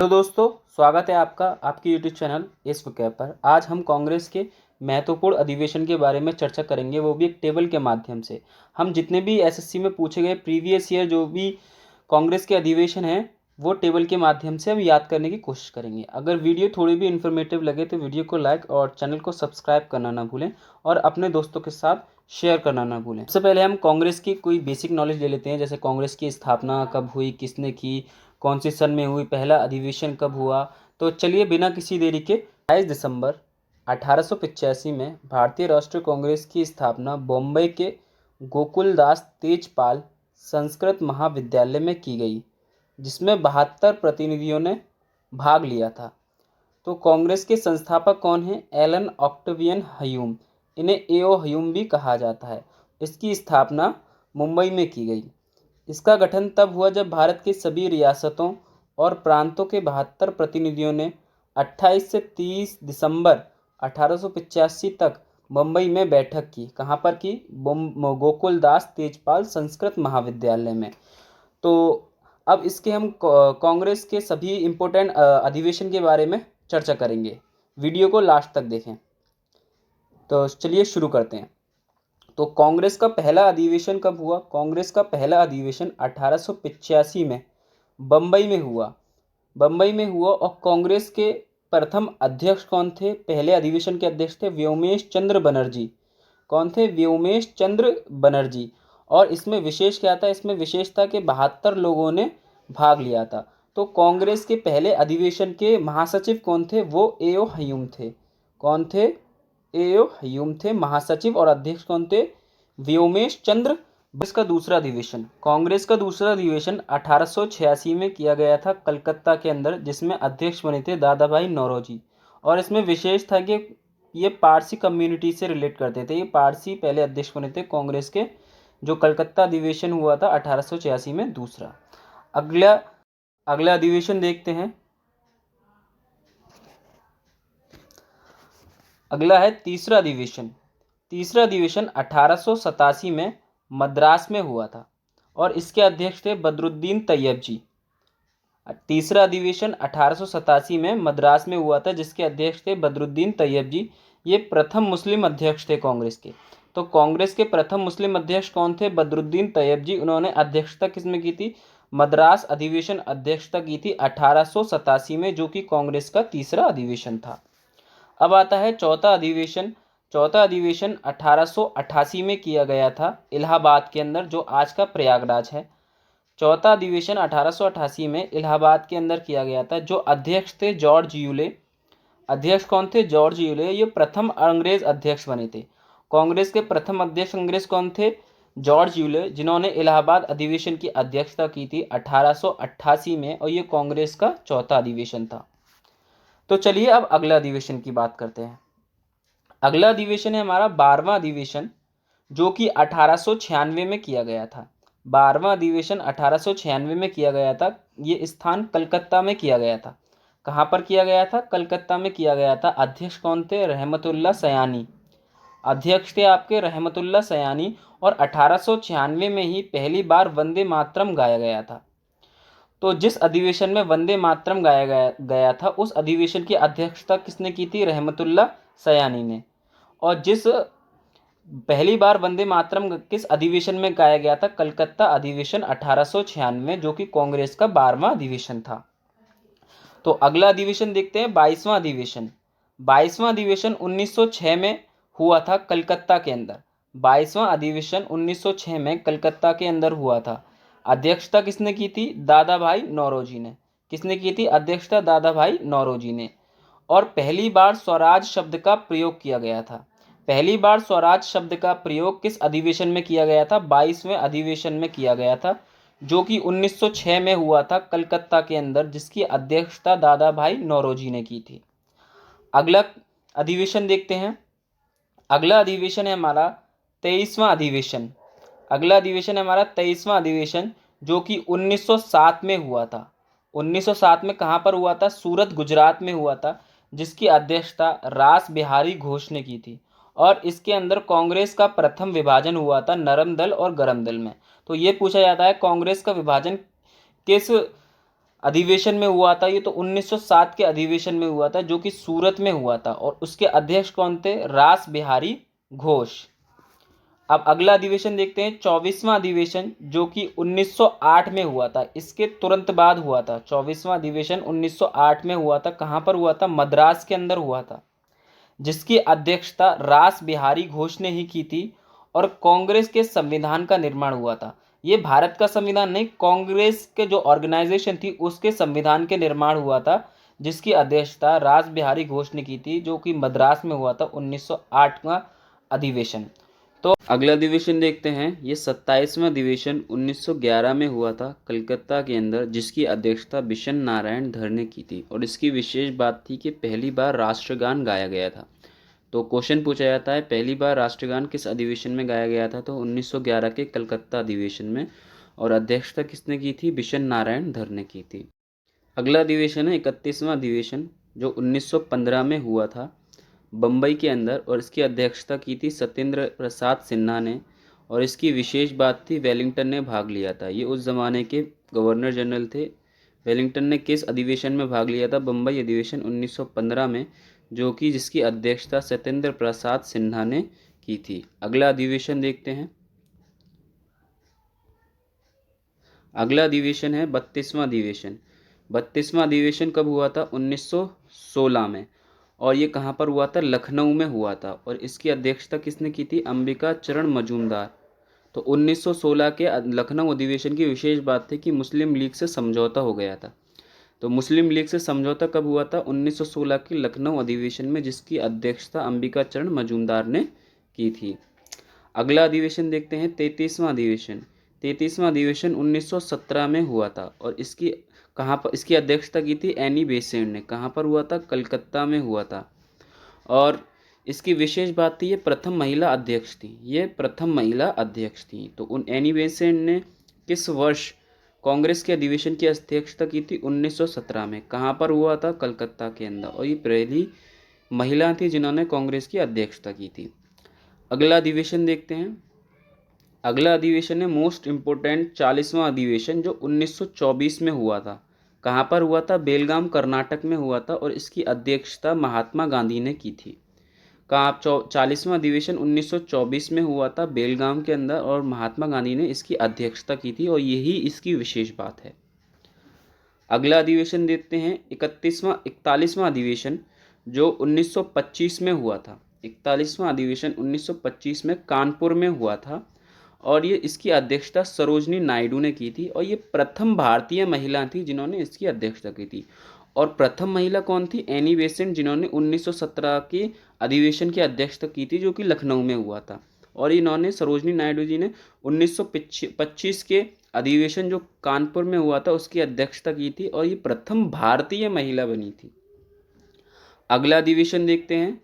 तो दोस्तों, स्वागत है आपका आपके यूट्यूब चैनल इस विकल्प पर। आज हम कांग्रेस के महत्वपूर्ण अधिवेशन के बारे में चर्चा करेंगे, वो भी एक टेबल के माध्यम से। हम जितने भी एसएससी में पूछे गए प्रीवियस ईयर जो भी कांग्रेस के अधिवेशन हैं, वो टेबल के माध्यम से हम याद करने की कोशिश करेंगे। अगर वीडियो थोड़ी भी इन्फॉर्मेटिव लगे तो वीडियो को लाइक और चैनल को सब्सक्राइब करना ना भूलें और अपने दोस्तों के साथ शेयर करना ना भूलें। सबसे पहले हम कांग्रेस की कोई बेसिक नॉलेज ले लेते हैं, जैसे कांग्रेस की स्थापना कब हुई, किसने की, कौन सी सन में हुई, पहला अधिवेशन कब हुआ। तो चलिए बिना किसी देरी के 22 दिसंबर 1885 में भारतीय राष्ट्रीय कांग्रेस की स्थापना बॉम्बे के गोकुलदास तेजपाल संस्कृत महाविद्यालय में की गई, जिसमें 72 प्रतिनिधियों ने भाग लिया था। तो कांग्रेस के संस्थापक कौन हैं? एलन ऑक्टेवियन ह्यूम, इन्हें एओ ह्यूम भी कहा जाता है। इसकी स्थापना मुंबई में की गई। इसका गठन तब हुआ जब भारत की सभी रियासतों और प्रांतों के 72 प्रतिनिधियों ने 28 से 30 दिसंबर 1885 तक मुंबई में बैठक की। कहाँ पर की? गोकुलदास तेजपाल संस्कृत महाविद्यालय में। तो अब इसके हम कांग्रेस के सभी इम्पोर्टेंट अधिवेशन के बारे में चर्चा करेंगे। वीडियो को लास्ट तक देखें। तो चलिए शुरू करते हैं। तो कांग्रेस का पहला अधिवेशन कब हुआ? कांग्रेस का पहला अधिवेशन 1885 में बम्बई में हुआ। और कांग्रेस के प्रथम अध्यक्ष कौन थे? पहले अधिवेशन के अध्यक्ष थे व्योमेश चंद्र बनर्जी। कौन थे? व्योमेश चंद्र बनर्जी। और इसमें विशेष क्या था? इसमें विशेष था कि 72 लोगों ने भाग लिया था। तो कांग्रेस के पहले अधिवेशन के महासचिव कौन थे? वो एओ ह्यूम थे। कौन थे? एओ ह्यूम थे महासचिव। और अध्यक्ष कौन थे? व्योमेश चंद्र। कांग्रेस का दूसरा अधिवेशन 1886 में किया गया था कलकत्ता के अंदर, जिसमें अध्यक्ष बने थे दादा भाई नौरोजी। और इसमें विशेष था कि ये पारसी कम्युनिटी से रिलेट करते थे। ये पारसी पहले अध्यक्ष बने थे कांग्रेस के। जो कलकत्ता अधिवेशन हुआ था 1886 में दूसरा। अगला अधिवेशन देखते हैं। अगला है तीसरा अधिवेशन। 1887 में मद्रास में हुआ था और इसके अध्यक्ष थे बदरुद्दीन तैयब जी। तीसरा अधिवेशन 1887 में मद्रास में हुआ था, जिसके अध्यक्ष थे बदरुद्दीन तैयब जी। ये प्रथम मुस्लिम अध्यक्ष थे कांग्रेस के। तो कांग्रेस के प्रथम मुस्लिम अध्यक्ष कौन थे? बदरुद्दीन तैयब जी। उन्होंने अध्यक्षता किसमें की थी? मद्रास अधिवेशन अध्यक्षता की थी 1887 में, जो कि कांग्रेस का तीसरा अधिवेशन था। अब आता है चौथा अधिवेशन। 1888 में किया गया था इलाहाबाद के अंदर, जो आज का प्रयागराज है। चौथा अधिवेशन 1888 में इलाहाबाद के अंदर किया गया था। जो अध्यक्ष थे जॉर्ज यूले। अध्यक्ष कौन थे? George Yule. ये प्रथम अंग्रेज अध्यक्ष बने थे। कांग्रेस के प्रथम अध्यक्ष अंग्रेज कौन थे? जॉर्ज यूले, जिन्होंने इलाहाबाद अधिवेशन की अध्यक्षता की थी 1888 में, और ये कांग्रेस का चौथा अधिवेशन था। तो चलिए अब अगला अधिवेशन की बात करते हैं। अगला अधिवेशन है हमारा 12वां अधिवेशन, जो कि 1896 में किया गया था। 12वां अधिवेशन 1896 में किया गया था। ये स्थान कलकत्ता में किया गया था। कहाँ पर किया गया था? कलकत्ता में किया गया था। अध्यक्ष कौन थे? रहमतुल्लाह सयानी। अध्यक्ष थे आपके रहमतुल्लाह सयानी। और 1896 में ही पहली बार वंदे मातरम गाया गया था। तो जिस अधिवेशन में वंदे मातरम गाया गया था, उस अधिवेशन की अध्यक्षता किसने की थी? रहमतुल्लाह सयानी ने। और जिस पहली बार वंदे मातरम किस अधिवेशन में गाया गया था? कलकत्ता अधिवेशन 1896, जो कि कांग्रेस का 12वां अधिवेशन था। तो अगला अधिवेशन देखते हैं 22वां अधिवेशन। 22वां अधिवेशन 1906 में हुआ था कलकत्ता के अंदर। 22वां अधिवेशन 1906 में कलकत्ता के अंदर हुआ था। अध्यक्षता किसने की थी? दादा भाई नौरोजी ने। किसने की थी अध्यक्षता? दादा भाई नौरोजी ने। और पहली बार स्वराज शब्द का प्रयोग किया गया था। पहली बार स्वराज शब्द का प्रयोग किस अधिवेशन में किया गया था? 22वें अधिवेशन में किया गया था, जो कि 1906 में हुआ था कलकत्ता के अंदर, जिसकी अध्यक्षता दादा भाई नौरोजी ने की थी। अगला अधिवेशन देखते हैं। अगला अधिवेशन है हमारा 23वां अधिवेशन। अगला अधिवेशन है हमारा 23वां अधिवेशन, जो कि 1907 में हुआ था। 1907 में कहाँ पर हुआ था? सूरत, गुजरात में हुआ था, जिसकी अध्यक्षता रास बिहारी घोष ने की थी। और इसके अंदर कांग्रेस का प्रथम विभाजन हुआ था नरम दल और गरम दल में। तो ये पूछा जाता है कांग्रेस का विभाजन किस अधिवेशन में हुआ था, ये तो 1907 के अधिवेशन में हुआ था जो कि सूरत में हुआ था, और उसके अध्यक्ष कौन थे? रास बिहारी घोष। अब अगला अधिवेशन देखते हैं, 24वां अधिवेशन जो कि 1908 में हुआ था, इसके तुरंत बाद हुआ था। 24वां अधिवेशन 1908 में हुआ था। कहाँ पर हुआ था? मद्रास के अंदर हुआ था, जिसकी अध्यक्षता रास बिहारी घोष ने ही की थी, और कांग्रेस के संविधान का निर्माण हुआ था। ये भारत का संविधान नहीं, कांग्रेस के जो ऑर्गेनाइजेशन थी उसके संविधान के निर्माण हुआ था, जिसकी अध्यक्षता रास बिहारी घोष ने की थी, जो कि मद्रास में हुआ था 1908वां अधिवेशन। तो अगला अधिवेशन देखते हैं, ये 27वां अधिवेशन 1911 में हुआ था कलकत्ता के अंदर, जिसकी अध्यक्षता बिशन नारायण धर ने की थी, और इसकी विशेष बात थी कि पहली बार राष्ट्रगान गाया गया था। तो क्वेश्चन पूछा जाता है पहली बार राष्ट्रगान किस अधिवेशन में गाया गया था? तो 1911 के कलकत्ता अधिवेशन में, और अध्यक्षता किसने की थी? बिशन नारायण धर ने की थी। अगला अधिवेशन है 31वां अधिवेशन जो 1915 में हुआ था बम्बई के अंदर, और इसकी अध्यक्षता की थी सत्येंद्र प्रसाद सिन्हा ने, और इसकी विशेष बात थी वेलिंगटन ने भाग लिया था। ये उस ज़माने के गवर्नर जनरल थे। वेलिंगटन ने किस अधिवेशन में भाग लिया था? बम्बई अधिवेशन 1915 में, जो कि जिसकी अध्यक्षता सत्येंद्र प्रसाद सिन्हा ने की थी। अगला अधिवेशन देखते हैं, अगला अधिवेशन है 32वां अधिवेशन। 32वां अधिवेशन कब हुआ था? 1916 में, और ये कहाँ पर हुआ था? लखनऊ में हुआ था, और इसकी अध्यक्षता किसने की थी? अंबिका चरण मजूमदार। तो 1916 के लखनऊ अधिवेशन की विशेष बात थी कि मुस्लिम लीग से समझौता हो गया था। तो मुस्लिम लीग से समझौता कब हुआ था? 1916 के लखनऊ अधिवेशन में, जिसकी अध्यक्षता अंबिका चरण मजूमदार ने की थी। अगला अधिवेशन देखते हैं 33वां अधिवेशन। 33वां अधिवेशन 1917 में हुआ था, और इसकी कहाँ पर इसकी अध्यक्षता की थी? एनी बेसेंट ने। कहाँ पर हुआ था? कलकत्ता में हुआ था, और इसकी विशेष बात थी ये प्रथम महिला अध्यक्ष थी। ये प्रथम महिला अध्यक्ष थी। तो उन एनी बेसेंट ने किस वर्ष कांग्रेस के अधिवेशन की अध्यक्षता की थी? 1917 में। कहाँ पर हुआ था? कलकत्ता के अंदर, और ये पहली महिला थी जिन्होंने कांग्रेस की अध्यक्षता की थी। अगला अधिवेशन देखते हैं, अगला अधिवेशन है मोस्ट इम्पोर्टेंट 40वां अधिवेशन जो 1924 में हुआ था। कहाँ पर हुआ था? बेलगाम कर्नाटक में हुआ था, और इसकी अध्यक्षता महात्मा गांधी ने की थी। कहाँ? 40वां अधिवेशन 1924 में हुआ था बेलगाम के अंदर, और महात्मा गांधी ने इसकी अध्यक्षता की थी, और यही इसकी विशेष बात है। अगला अधिवेशन देखते हैं 41वां अधिवेशन जो 1925 में हुआ था। 41वां अधिवेशन 1925 में कानपुर में हुआ था, और ये इसकी अध्यक्षता सरोजनी नायडू ने की थी, और ये प्रथम भारतीय महिला थी जिन्होंने इसकी अध्यक्षता की थी। और प्रथम महिला कौन थी? एनी बेसेंट, जिन्होंने 1917 के अधिवेशन की अध्यक्षता की थी जो कि लखनऊ में हुआ था। और इन्होंने सरोजनी नायडू जी ने 1925 के अधिवेशन जो कानपुर में हुआ था उसकी अध्यक्षता की थी, और ये प्रथम भारतीय महिला बनी थी। अगला अधिवेशन देखते हैं,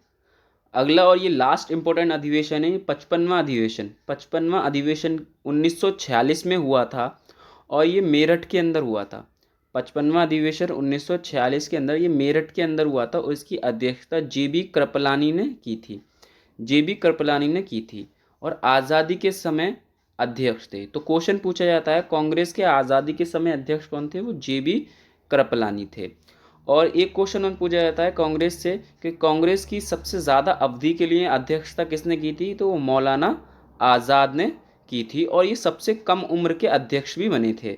अगला और ये लास्ट इंपॉर्टेंट अधिवेशन है 55वां अधिवेशन। 55वां अधिवेशन 1946 में हुआ था, और ये मेरठ के अंदर हुआ था। 55वां अधिवेशन 1946 के अंदर ये मेरठ के अंदर हुआ था, और इसकी अध्यक्षता जेबी कृपलानी ने की थी। जेबी कृपलानी ने की थी, और आज़ादी के समय अध्यक्ष थे। तो क्वेश्चन पूछा जाता है कांग्रेस के आज़ादी के समय अध्यक्ष कौन थे? वो जेबी कृपलानी थे। और एक क्वेश्चन और पूछा जाता है कांग्रेस से कि कांग्रेस की सबसे ज़्यादा अवधि के लिए अध्यक्षता किसने की थी? तो वो मौलाना आज़ाद ने की थी, और ये सबसे कम उम्र के अध्यक्ष भी बने थे।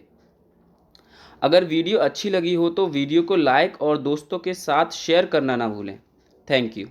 अगर वीडियो अच्छी लगी हो तो वीडियो को लाइक और दोस्तों के साथ शेयर करना ना भूलें। Thank you.